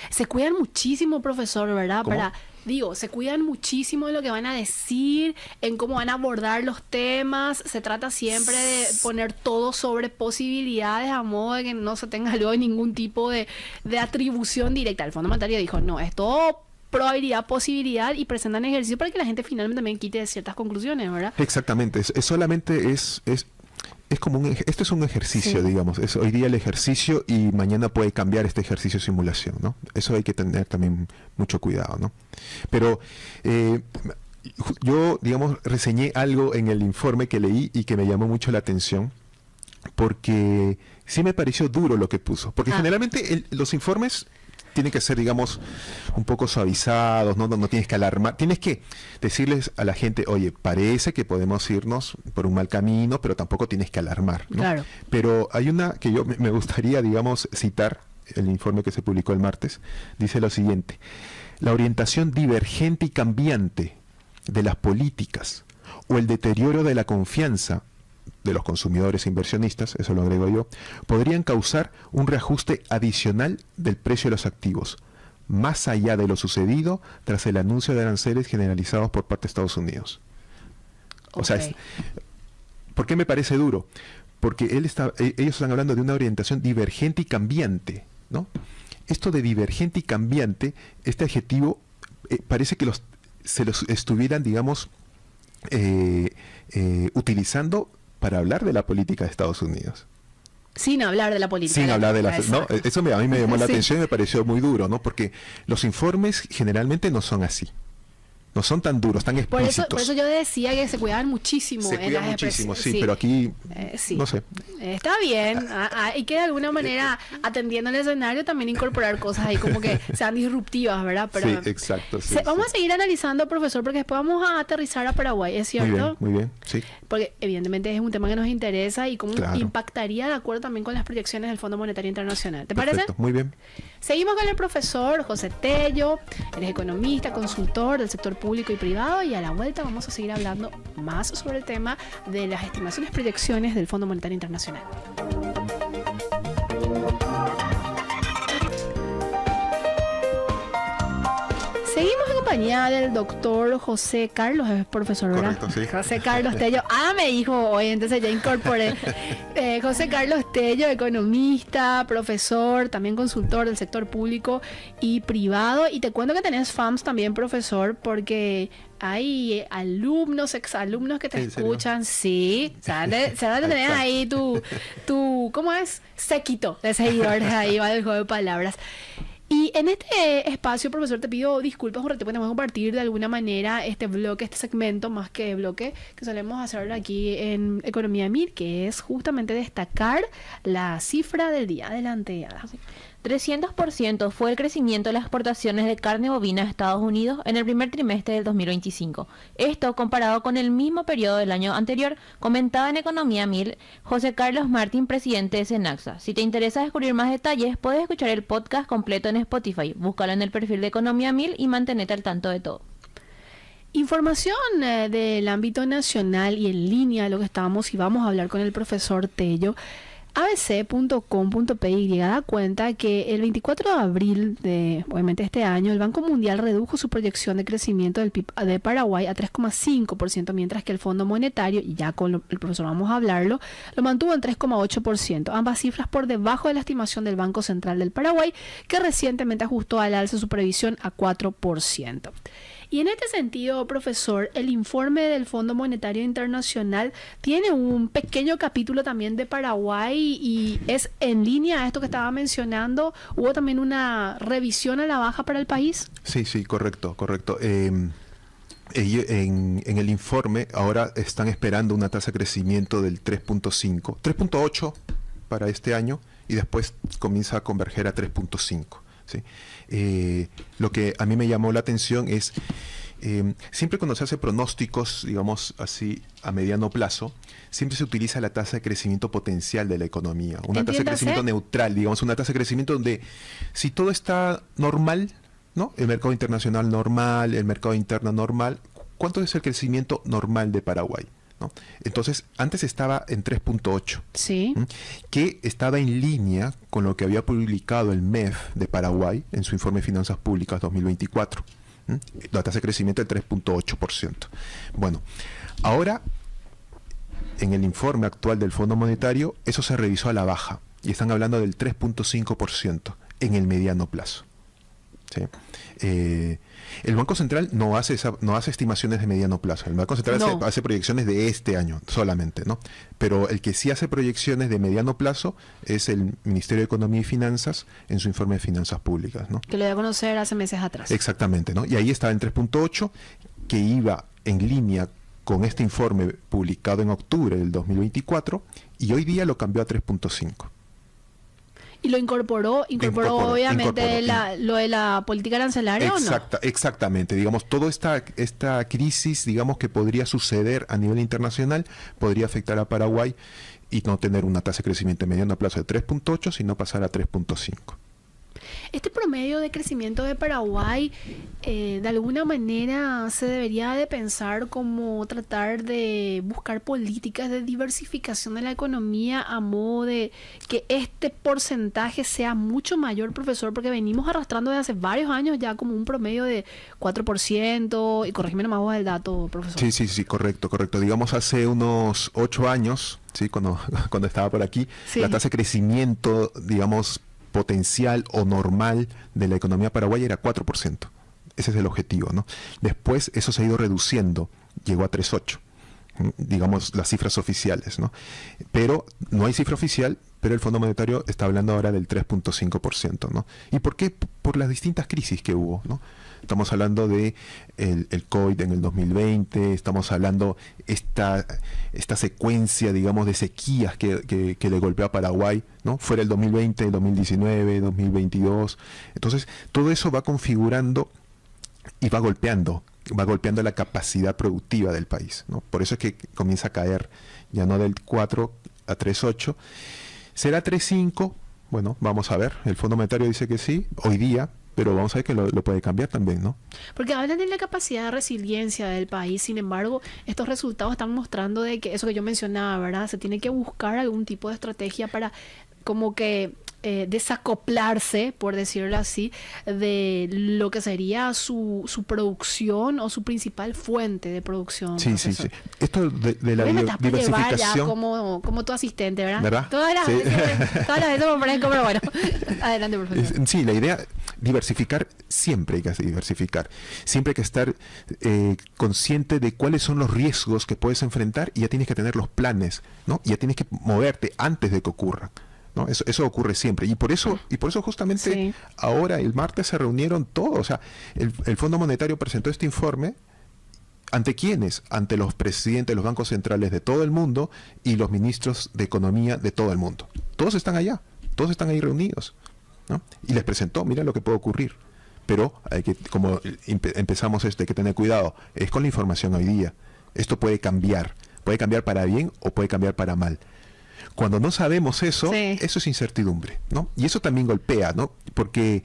Se cuidan muchísimo, profesor, ¿verdad? ¿Cómo? Se cuidan muchísimo de lo que van a decir, en cómo van a abordar los temas. Se trata siempre de poner todo sobre posibilidades, a modo de que no se tenga luego ningún tipo de atribución directa. El Fondo Monetario dijo, no, es todo probabilidad, posibilidad, y presentan ejercicio para que la gente finalmente también quite ciertas conclusiones, ¿verdad? Exactamente, es como esto es un ejercicio, digamos, es hoy día el ejercicio y mañana puede cambiar este ejercicio simulación, ¿no? Eso hay que tener también mucho cuidado, ¿no? Pero yo, digamos, reseñé algo en el informe que leí y que me llamó mucho la atención, porque sí me pareció duro lo que puso, porque generalmente los informes tienen que ser, digamos, un poco suavizados, ¿no? No tienes que alarmar, tienes que decirles a la gente, oye, parece que podemos irnos por un mal camino, pero tampoco tienes que alarmar, ¿no? Claro. Pero hay una que yo me gustaría, digamos, citar, el informe que se publicó el martes, dice lo siguiente: la orientación divergente y cambiante de las políticas o el deterioro de la confianza de los consumidores e inversionistas, eso lo agrego yo, podrían causar un reajuste adicional del precio de los activos, más allá de lo sucedido tras el anuncio de aranceles generalizados por parte de Estados Unidos. O sea, ¿por qué me parece duro? Porque ellos están hablando de una orientación divergente y cambiante, ¿no? Esto de divergente y cambiante, este adjetivo, parece que se los estuvieran, digamos, utilizando para hablar de la política de Estados Unidos. Sin hablar de la política. Sin hablar de la... ¿no? Eso a mí me llamó la atención y me pareció muy duro, ¿no? Porque los informes generalmente no son así. No son tan duros, tan explícitos. Por eso yo decía que se cuidaban muchísimo. Se cuidan muchísimo, sí, pero aquí, no sé. Está bien. Hay que de alguna manera, atendiendo el escenario, también incorporar cosas ahí como que sean disruptivas, ¿verdad? Pero, sí, exacto. Vamos a seguir analizando, profesor, porque después vamos a aterrizar a Paraguay, ¿es cierto? Muy bien, sí. Porque evidentemente es un tema que nos interesa y cómo impactaría de acuerdo también con las proyecciones del Fondo Monetario Internacional. ¿Te parece? Perfecto, muy bien. Seguimos con el profesor José Tello. Él es economista, consultor del sector público y privado, y a la vuelta vamos a seguir hablando más sobre el tema de las estimaciones y proyecciones del Fondo Monetario Internacional. Seguimos en compañía del doctor José Carlos, es profesor, ¿verdad? Correcto, sí. José Carlos Tello. Me dijo hoy, entonces ya incorporé. José Carlos Tello, economista, profesor, también consultor del sector público y privado. Y te cuento que tenés fans también, profesor, porque hay alumnos, exalumnos que te escuchan. Sí, se van a tener ahí tu ¿cómo es? Séquito de seguidores ahí, va el juego de palabras. Y en este espacio, profesor, te pido disculpas porque te podemos compartir de alguna manera este bloque, este segmento, más que bloque, que solemos hacer aquí en Economía 1000, que es justamente destacar la cifra del día. Adelante, Ada. 300% fue el crecimiento de las exportaciones de carne bovina a Estados Unidos en el primer trimestre del 2025. Esto comparado con el mismo periodo del año anterior, comentaba en Economía 1000 José Carlos Martín, presidente de Senaxa. Si te interesa descubrir más detalles, puedes escuchar el podcast completo en Spotify. Búscalo en el perfil de Economía 1000 y mantenete al tanto de todo. Información del ámbito nacional y en línea de lo que estábamos y vamos a hablar con el profesor Tello. ABC.com.py da cuenta que el 24 de abril de, obviamente, este año, el Banco Mundial redujo su proyección de crecimiento del PIB de Paraguay a 3,5%, mientras que el Fondo Monetario, y ya con el profesor vamos a hablarlo, lo mantuvo en 3,8%. Ambas cifras por debajo de la estimación del Banco Central del Paraguay, que recientemente ajustó al alza su previsión a 4%. Y en este sentido, profesor, el informe del Fondo Monetario Internacional tiene un pequeño capítulo también de Paraguay y es en línea a esto que estaba mencionando. ¿Hubo también una revisión a la baja para el país? Sí, correcto. En el informe ahora están esperando una tasa de crecimiento del 3.8 para este año y después comienza a converger a 3.5. ¿sí? Lo que a mí me llamó la atención es, siempre cuando se hace pronósticos, digamos así, a mediano plazo, siempre se utiliza la tasa de crecimiento potencial de la economía, una tasa de crecimiento neutral, digamos, una tasa de crecimiento donde si todo está normal, ¿no? El mercado internacional normal, el mercado interno normal, ¿cuánto es el crecimiento normal de Paraguay? ¿no? Entonces, antes estaba en 3.8, sí, que estaba en línea con lo que había publicado el MEF de Paraguay en su informe de Finanzas Públicas 2024. La tasa de crecimiento del 3.8%. Bueno, ahora, en el informe actual del Fondo Monetario, eso se revisó a la baja y están hablando del 3.5% en el mediano plazo. ¿Sí? El Banco Central no hace estimaciones de mediano plazo. El Banco Central hace proyecciones de este año solamente, ¿no? Pero el que sí hace proyecciones de mediano plazo es el Ministerio de Economía y Finanzas en su informe de Finanzas Públicas, ¿no? Que lo dio a conocer hace meses atrás. Exactamente, ¿no? Y ahí estaba en 3.8, que iba en línea con este informe publicado en octubre del 2024, y hoy día lo cambió a 3.5. ¿Y lo incorporó obviamente lo de la política arancelaria o no? Exactamente. Digamos, toda esta crisis, digamos, que podría suceder a nivel internacional, podría afectar a Paraguay y no tener una tasa de crecimiento a mediano plazo de 3.8, sino pasar a 3.5. Este promedio de crecimiento de Paraguay, de alguna manera se debería de pensar como tratar de buscar políticas de diversificación de la economía a modo de que este porcentaje sea mucho mayor, profesor, porque venimos arrastrando desde hace varios años ya como un promedio de 4%, y corrígeme nomás vos el dato, profesor. Sí, correcto. Digamos hace unos 8 años, ¿sí? cuando estaba por aquí, Sí. la tasa de crecimiento, digamos, potencial o normal de la economía paraguaya era 4%. Ese es el objetivo, ¿no? Después eso se ha ido reduciendo, llegó a 3,8, digamos las cifras oficiales, ¿no? Pero no hay cifra oficial, pero el Fondo Monetario está hablando ahora del 3,5%, ¿no? ¿Y por qué? Por las distintas crisis que hubo, ¿no? Estamos hablando de el COVID en el 2020, estamos hablando esta secuencia, digamos, de sequías que le golpeó a Paraguay, ¿no? Fuera el 2020, el 2019, 2022. Entonces, todo eso va configurando y va golpeando la capacidad productiva del país, ¿no? Por eso es que comienza a caer, ya no del 4 a 3,8. ¿Será 3,5? Bueno, vamos a ver. El Fondo Monetario dice que sí, hoy día, pero vamos a ver que lo puede cambiar también, ¿no? Porque hablan de la capacidad de resiliencia del país, sin embargo, estos resultados están mostrando de que eso que yo mencionaba, ¿verdad? Se tiene que buscar algún tipo de estrategia para como que desacoplarse, por decirlo así, de lo que sería su producción o su principal fuente de producción. Sí. Esto de la me estás por llevar ya diversificación... como tu asistente, ¿verdad? ¿Verdad? Todas las Sí. veces me parezco, pero bueno. Adelante, profesor. Sí, la idea, diversificar, siempre hay que diversificar. Siempre hay que estar consciente de cuáles son los riesgos que puedes enfrentar y ya tienes que tener los planes, ¿no? Y ya tienes que moverte antes de que ocurra, ¿no? Eso ocurre siempre. Y por eso justamente Sí. ahora, el martes, se reunieron todos. O sea, el Fondo Monetario presentó este informe. ¿Ante quiénes? Ante los presidentes de los bancos centrales de todo el mundo y los ministros de economía de todo el mundo. Todos están allá, todos están ahí reunidos, ¿no? Y les presentó, mira lo que puede ocurrir. Pero hay que, como empezamos hay que tener cuidado, es con la información hoy día. Esto puede cambiar para bien o puede cambiar para mal. Cuando no sabemos eso, Sí. eso es incertidumbre, ¿no? Y eso también golpea, ¿no? Porque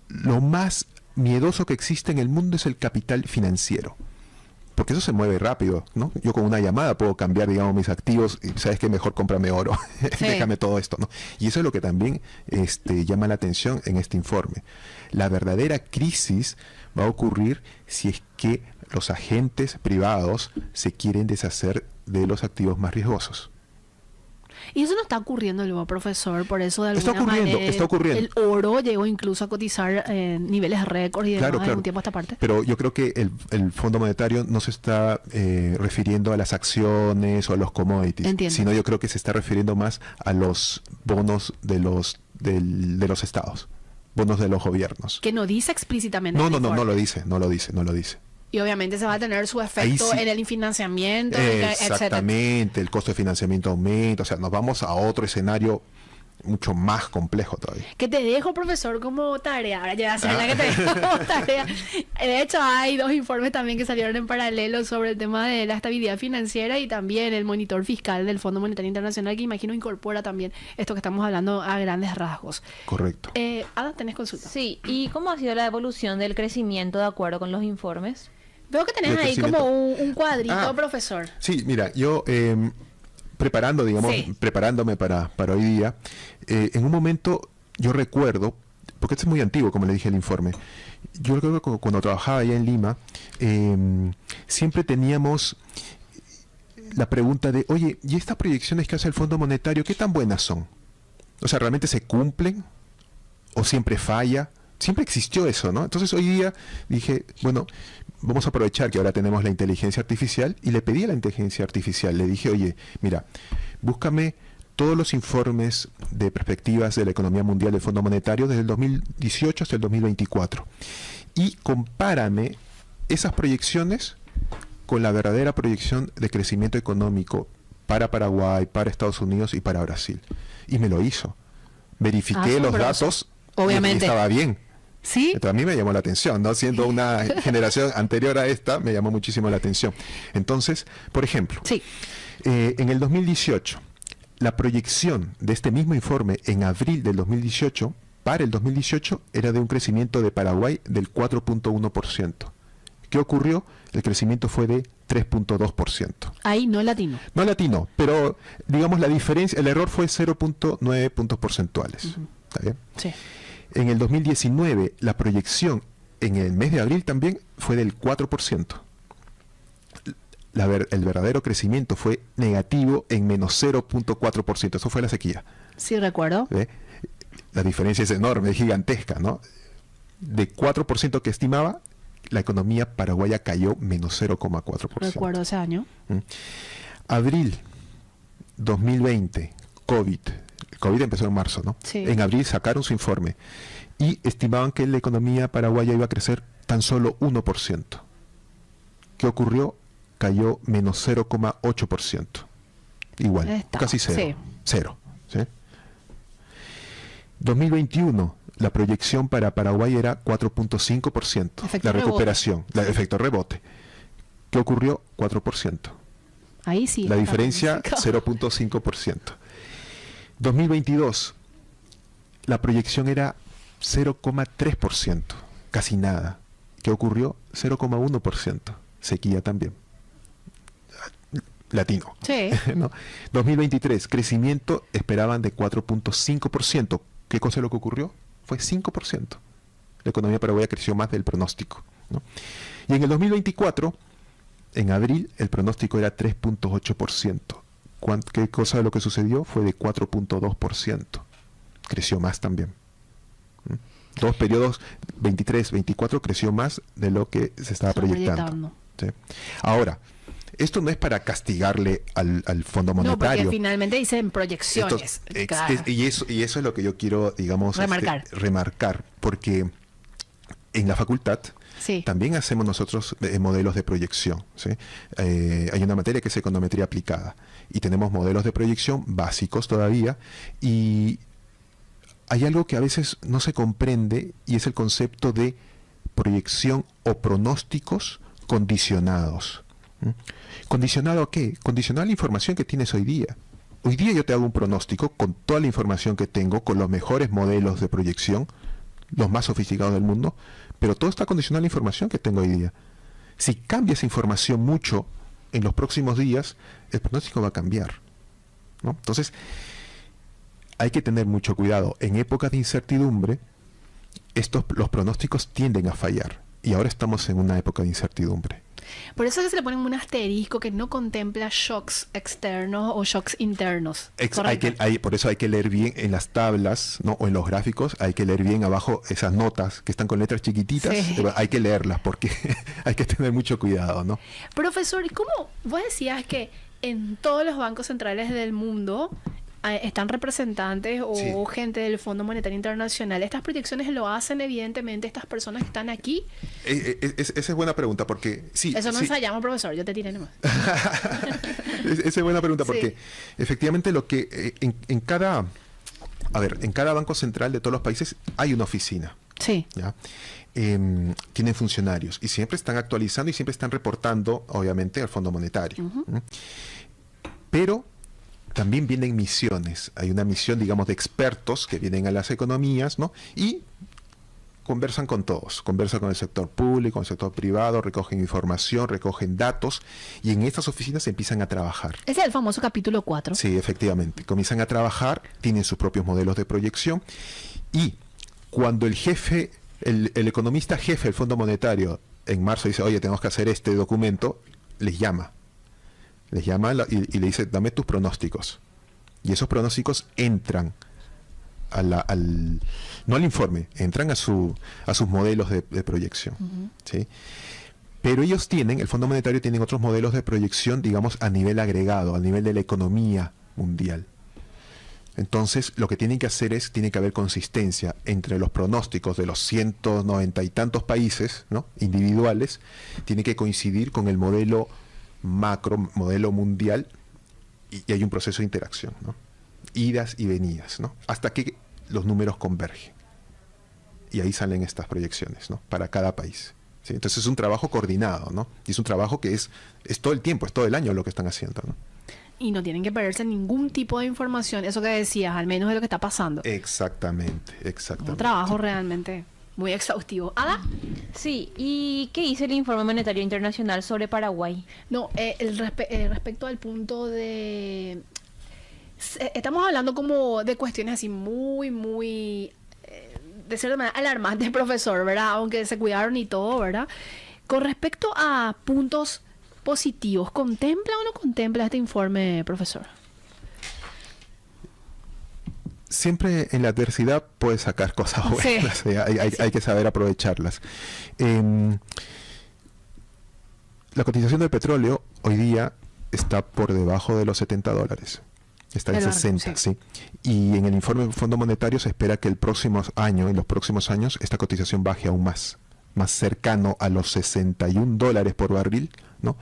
lo más miedoso que existe en el mundo es el capital financiero. Porque eso se mueve rápido, ¿no? Yo con una llamada puedo cambiar, digamos, mis activos y sabes que mejor cómprame oro, Sí. déjame todo esto, ¿no? Y eso es lo que también llama la atención en este informe. La verdadera crisis va a ocurrir si es que los agentes privados se quieren deshacer de los activos más riesgosos. Y eso no está ocurriendo luego, profesor, por eso de alguna manera Está ocurriendo. el oro llegó incluso a cotizar niveles récord y demás Claro. de un tiempo a esta parte. Pero yo creo que el Fondo Monetario no se está refiriendo a las acciones o a los commodities, Entiendo. sino yo creo que se está refiriendo más a los bonos de los estados, bonos de los gobiernos. Que no dice explícitamente. No el informe. no lo dice. Y obviamente se va a tener su efecto Ahí sí. en el financiamiento, etcétera. Exactamente, el costo de financiamiento aumenta, o sea, nos vamos a otro escenario mucho más complejo todavía. Que te dejo, profesor, como tarea. Ahora ya sé la que te dejo como tarea. De hecho, hay 2 informes también que salieron en paralelo sobre el tema de la estabilidad financiera y también el monitor fiscal del Fondo Monetario Internacional, que imagino incorpora también esto que estamos hablando a grandes rasgos. Correcto. Ada, ¿tenés consulta? Sí, ¿y cómo ha sido la evolución del crecimiento de acuerdo con los informes? Veo que tenés De ahí crecimiento. como un cuadrito, Ah. profesor. Sí, mira, yo Sí. preparándome para hoy día, en un momento yo recuerdo, porque este es muy antiguo, como le dije el informe, yo recuerdo que cuando trabajaba allá en Lima, siempre teníamos la pregunta de, oye, ¿y estas proyecciones que hace el Fondo Monetario, qué tan buenas son? O sea, ¿realmente se cumplen? ¿O siempre falla? Siempre existió eso, ¿no? Entonces hoy día dije, bueno, vamos a aprovechar que ahora tenemos la inteligencia artificial y le pedí a la inteligencia artificial, le dije, oye, mira, búscame todos los informes de perspectivas de la economía mundial del Fondo Monetario desde el 2018 hasta el 2024 y compárame esas proyecciones con la verdadera proyección de crecimiento económico para Paraguay, para Estados Unidos y para Brasil. Y me lo hizo. Verifiqué los Asombroso. datos Obviamente. y estaba bien. ¿Sí? Entonces, a mí me llamó la atención, ¿no? Siendo una generación anterior a esta, me llamó muchísimo la atención. Entonces, por ejemplo, Sí. en el 2018, la proyección de este mismo informe en abril del 2018 para el 2018 era de un crecimiento de Paraguay del 4.1%. ¿Qué ocurrió? El crecimiento fue de 3.2%. Ahí no latino. No latino, pero digamos la diferencia, el error fue 0.9 puntos porcentuales. ¿Está bien? Sí. En el 2019, la proyección en el mes de abril también fue del 4%. El verdadero crecimiento fue negativo en menos 0.4%. Eso fue la sequía. Sí, recuerdo. ¿Ve? La diferencia es enorme, es gigantesca, ¿no? De 4% que estimaba, la economía paraguaya cayó menos 0.4%. Recuerdo ese año. Abril 2020, COVID. El COVID empezó en marzo, ¿no? Sí. En abril sacaron su informe y estimaban que la economía paraguaya iba a crecer tan solo 1%. ¿Qué ocurrió? Cayó menos 0.8%. Igual, casi cero. Sí. Cero. ¿Sí? 2021, la proyección para Paraguay era 4.5%. La recuperación, el efecto rebote. ¿Qué ocurrió? 4%. Ahí sí. La diferencia, 0.5%. 2022, la proyección era 0.3%. Casi nada. ¿Qué ocurrió? 0.1%. Sequía también. Latino. Sí. ¿No? 2023, crecimiento esperaban de 4.5%. ¿Qué cosa es lo que ocurrió? Fue 5%. La economía paraguaya creció más del pronóstico, ¿no? Y en el 2024, en abril, el pronóstico era 3.8%. ¿Qué cosa de lo que sucedió? Fue de 4.2%. Creció más también. Dos periodos, 23-24, creció más de lo que se estaba proyectando. ¿Sí? Ahora, esto no es para castigarle al Fondo Monetario. No, porque finalmente dicen proyecciones. Y eso es lo que yo quiero, digamos, remarcar, porque en la facultad también hacemos nosotros modelos de proyección. ¿Sí? Hay una materia que es econometría aplicada y tenemos modelos de proyección básicos todavía, y hay algo que a veces no se comprende y es el concepto de proyección o pronósticos condicionados. ¿Condicionado a qué? Condicionado a la información que tienes hoy día. Hoy día yo te hago un pronóstico con toda la información que tengo, con los mejores modelos de proyección, los más sofisticados del mundo, pero todo está condicionado a la información que tengo hoy día. Si cambia esa información mucho en los próximos días, el pronóstico va a cambiar, ¿no? Entonces, hay que tener mucho cuidado. En épocas de incertidumbre, los pronósticos tienden a fallar. Y ahora estamos en una época de incertidumbre. Por eso es que se le pone un asterisco que no contempla shocks externos o shocks internos. Por eso hay que leer bien en las tablas, ¿no? O en los gráficos, hay que leer bien abajo esas notas que están con letras chiquititas. Sí. Pero hay que leerlas porque hay que tener mucho cuidado, ¿no? Profesor, ¿y cómo vos decías que en todos los bancos centrales del mundo están representantes o gente del Fondo Monetario Internacional? ¿Estas proyecciones lo hacen evidentemente estas personas que están aquí? Esa es buena pregunta porque Eso no ensayamos, profesor, yo te tiré nomás. Esa es buena pregunta porque efectivamente lo que en cada banco central de todos los países hay una oficina. Sí. ¿Ya? Tienen funcionarios y siempre están actualizando y siempre están reportando, obviamente, al Fondo Monetario. Pero también vienen misiones. Hay una misión, digamos, de expertos que vienen a las economías, ¿no? Y conversan con todos. Conversan con el sector público, con el sector privado, recogen información, recogen datos, y en estas oficinas empiezan a trabajar. Ese es el famoso capítulo 4. Sí, efectivamente. Comienzan a trabajar, tienen sus propios modelos de proyección, y cuando el jefe, el economista jefe del Fondo Monetario, en marzo dice, oye, tenemos que hacer este documento, les llama y le dice, dame tus pronósticos. Y esos pronósticos entran no al informe, entran a sus modelos de proyección. ¿Sí? Pero ellos el Fondo Monetario tienen otros modelos de proyección, digamos, a nivel agregado, a nivel de la economía mundial. Entonces, lo que tienen que hacer tiene que haber consistencia entre los pronósticos de los 190 y tantos países, ¿no? Individuales, tiene que coincidir con el modelo macro, modelo mundial, y hay un proceso de interacción, ¿no? Idas y venidas, ¿no? Hasta que los números convergen. Y ahí salen estas proyecciones, ¿no? Para cada país. ¿Sí? Entonces es un trabajo coordinado, ¿no? Y es un trabajo que es todo el tiempo, es todo el año lo que están haciendo, ¿no? y no tienen que perderse ningún tipo de información, eso que decías, al menos de lo que está pasando. Exactamente. Un trabajo realmente muy exhaustivo. ¿Ada? Sí, ¿y qué dice el Informe Monetario Internacional sobre Paraguay? No, respecto al punto de... Estamos hablando como de cuestiones así muy... de cierta manera alarmantes, profesor, ¿verdad? Aunque se cuidaron y todo, ¿verdad? Con respecto a puntos positivos, ¿contempla o no contempla este informe, profesor? Siempre en la adversidad puedes sacar cosas buenas. Sí. Hay que saber aprovecharlas. La cotización del petróleo hoy día está por debajo de los $70. Está en 60, sí. Y en el informe del Fondo Monetario se espera que en los próximos años, esta cotización baje aún más cercano a los $61 por barril, ¿no?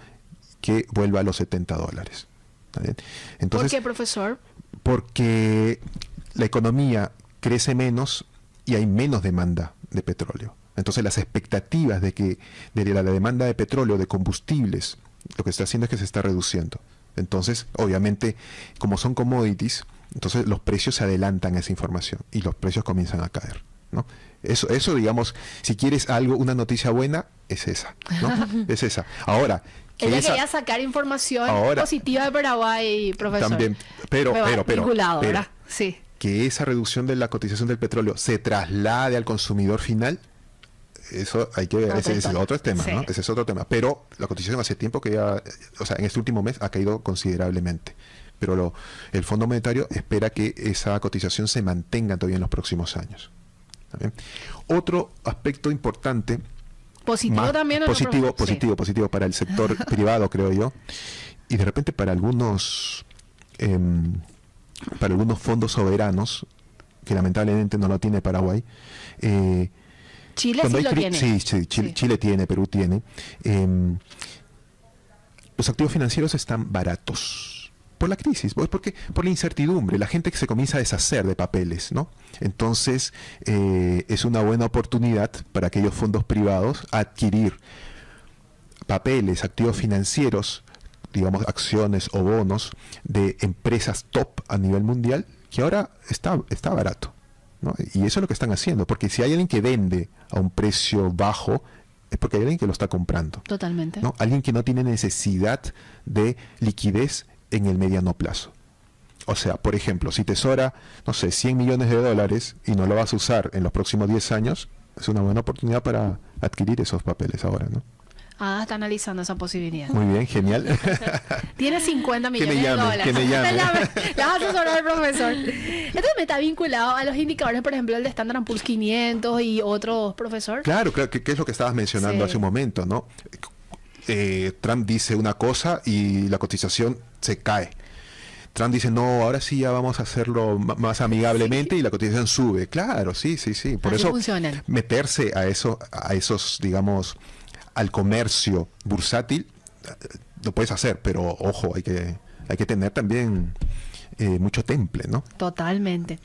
Que vuelva a los $70. ¿Está bien? Entonces, ¿por qué, profesor? Porque la economía crece menos y hay menos demanda de petróleo. Entonces las expectativas de la demanda de petróleo, de combustibles, lo que está haciendo es que se está reduciendo. Entonces, obviamente, como son commodities, entonces los precios se adelantan a esa información y los precios comienzan a caer, ¿no? Eso, digamos, si quieres una noticia buena, es esa, ¿no? Es esa. Ahora, ella quería sacar información positiva de Paraguay, profesor. También, pero, ¿verdad? Sí. Que esa reducción de la cotización del petróleo se traslade al consumidor final, eso hay que ver, ese es otro tema, sí. ¿no? Ese es otro tema. Pero la cotización hace tiempo que ya, en este último mes ha caído considerablemente. Pero el Fondo Monetario espera que esa cotización se mantenga todavía en los próximos años. ¿También? Otro aspecto importante, positivo también, positivo para el sector privado, creo yo, y de repente para algunos fondos soberanos, que lamentablemente no lo tiene Paraguay. Chile sí lo tiene. Sí, Chile tiene, Perú tiene. Los activos financieros están baratos por la crisis, porque por la incertidumbre, la gente que se comienza a deshacer de papeles, ¿no? Entonces es una buena oportunidad para aquellos fondos privados adquirir papeles, activos financieros, digamos acciones o bonos de empresas top a nivel mundial, que ahora está barato, ¿no? Y eso es lo que están haciendo, porque si hay alguien que vende a un precio bajo, es porque hay alguien que lo está comprando. Totalmente. ¿No? Alguien que no tiene necesidad de liquidez en el mediano plazo. O sea, por ejemplo, si tesora, no sé, $100 millones y no lo vas a usar en los próximos 10 años, es una buena oportunidad para adquirir esos papeles ahora, ¿no? Está analizando esa posibilidad. Muy bien, genial. Tiene 50 millones de dólares. Que me llame. La vas a asesorar, profesor. Esto me está vinculado a los indicadores, por ejemplo, el de Standard & Poor's 500 y otros, profesor. Claro, que es lo que estabas mencionando hace un momento, ¿no? Trump dice una cosa y la cotización se cae. Trump dice, no, ahora sí ya vamos a hacerlo más amigablemente, y la cotización sube. Claro, sí. Por así eso funcionan. Meterse a esos, digamos, al comercio bursátil, lo puedes hacer, pero ojo, hay que tener también mucho temple, ¿no? Totalmente.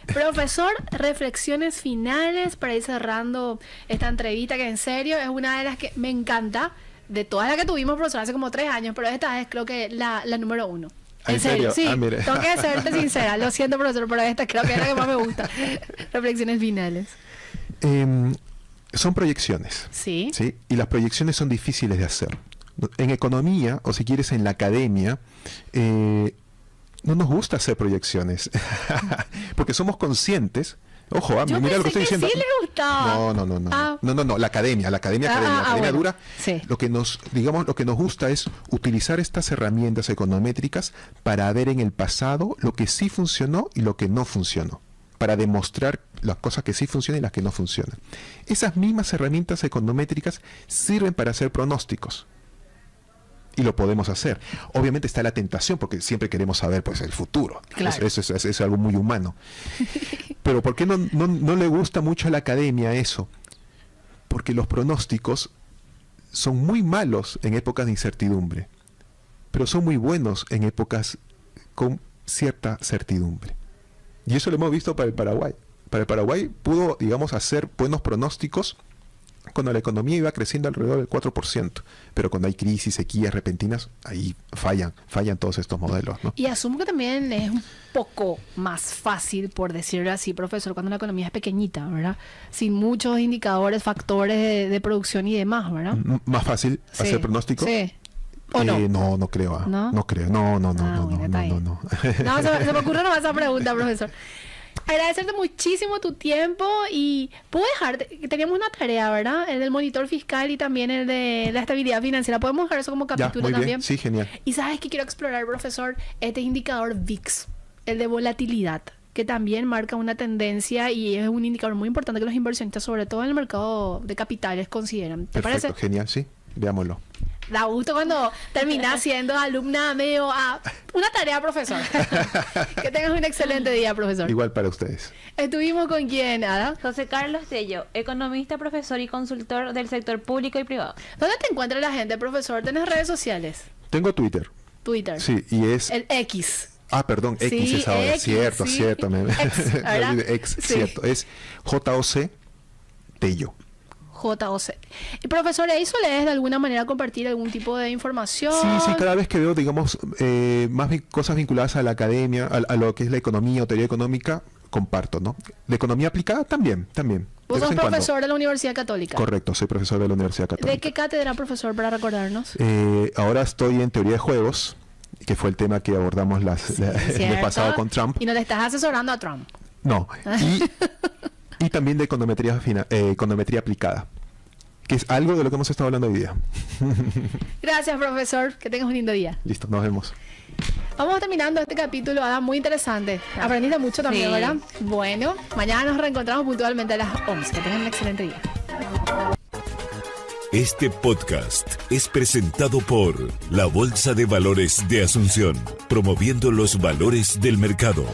Profesor, reflexiones finales para ir cerrando esta entrevista, que en serio es una de las que me encanta, de todas las que tuvimos, profesor, hace como 3 años, pero esta es creo que la número 1. ¿En serio? Sí, tengo que serte sincera. Lo siento, profesor, pero esta creo que es la que más me gusta. Reflexiones finales. Son proyecciones. Sí. Y las proyecciones son difíciles de hacer. En economía, o si quieres en la academia, no nos gusta hacer proyecciones. Porque somos conscientes. Ojo, mira lo que estoy diciendo. Sí le gustaba. No, la academia bueno. dura. Sí. Lo que nos gusta es utilizar estas herramientas econométricas para ver en el pasado lo que sí funcionó y lo que no funcionó, para demostrar las cosas que sí funcionan y las que no funcionan. Esas mismas herramientas econométricas sirven para hacer pronósticos. Y lo podemos hacer. Obviamente está la tentación, porque siempre queremos saber pues el futuro. Claro. Eso es algo muy humano. Pero ¿por qué no le gusta mucho a la academia eso? Porque los pronósticos son muy malos en épocas de incertidumbre, pero son muy buenos en épocas con cierta certidumbre. Y eso lo hemos visto para el Paraguay. Para el Paraguay pudo, digamos, hacer buenos pronósticos cuando la economía iba creciendo alrededor del 4%, pero cuando hay crisis, sequías repentinas, ahí fallan todos estos modelos, ¿no? Y asumo que también es un poco más fácil, por decirlo así, profesor, cuando la economía es pequeñita, ¿verdad? Sin muchos indicadores, factores de producción y demás, ¿verdad? Más fácil hacer pronóstico. Sí. ¿O no? No creo. ¿No? No creo. No. No, se me ocurre nomás esa pregunta, profesor. Agradecerte muchísimo tu tiempo y puedo dejarte, teníamos una tarea, ¿verdad? El del monitor fiscal y también el de la estabilidad financiera. ¿Podemos dejar eso como capítulo muy también? Bien. Sí, genial. Y sabes que quiero explorar, profesor, este indicador VIX, el de volatilidad, que también marca una tendencia y es un indicador muy importante que los inversionistas, sobre todo en el mercado de capitales, consideran. ¿Te Perfecto, parece? genial, sí. Veámoslo. Da gusto cuando terminás siendo alumna medio una tarea, profesor. Que tengas un excelente día, profesor. Igual para ustedes. ¿Estuvimos con quién, Ada? José Carlos Tello, economista, profesor y consultor del sector público y privado. ¿Dónde te encuentra la gente, profesor? ¿Tienes redes sociales? Tengo Twitter. Twitter. Sí, y es... El X. Perdón, X Sí, es ahora. X, Cierto. ¿verdad? X, Sí. cierto. Es JOC Tello. JOC. Y profesor, ¿ahí sueles de alguna manera compartir algún tipo de información? Sí, cada vez que veo, digamos, cosas vinculadas a la academia, a lo que es la economía o teoría económica, comparto, ¿no? De economía aplicada también. Vos sos profesor de la Universidad Católica. Correcto, soy profesor de la Universidad Católica. ¿De qué cátedra, profesor, para recordarnos? Ahora estoy en teoría de juegos, que fue el tema que abordamos el pasado con Trump. Y no le estás asesorando a Trump. No. Y también de econometría aplicada, que es algo de lo que hemos estado hablando hoy día. Gracias, profesor. Que tengas un lindo día. Listo, nos vemos. Vamos terminando este capítulo, Ada, muy interesante. Aprendiste mucho también, Sí. ¿verdad? Bueno, mañana nos reencontramos puntualmente a las 11. Que tengan un excelente día. Este podcast es presentado por la Bolsa de Valores de Asunción, promoviendo los valores del mercado.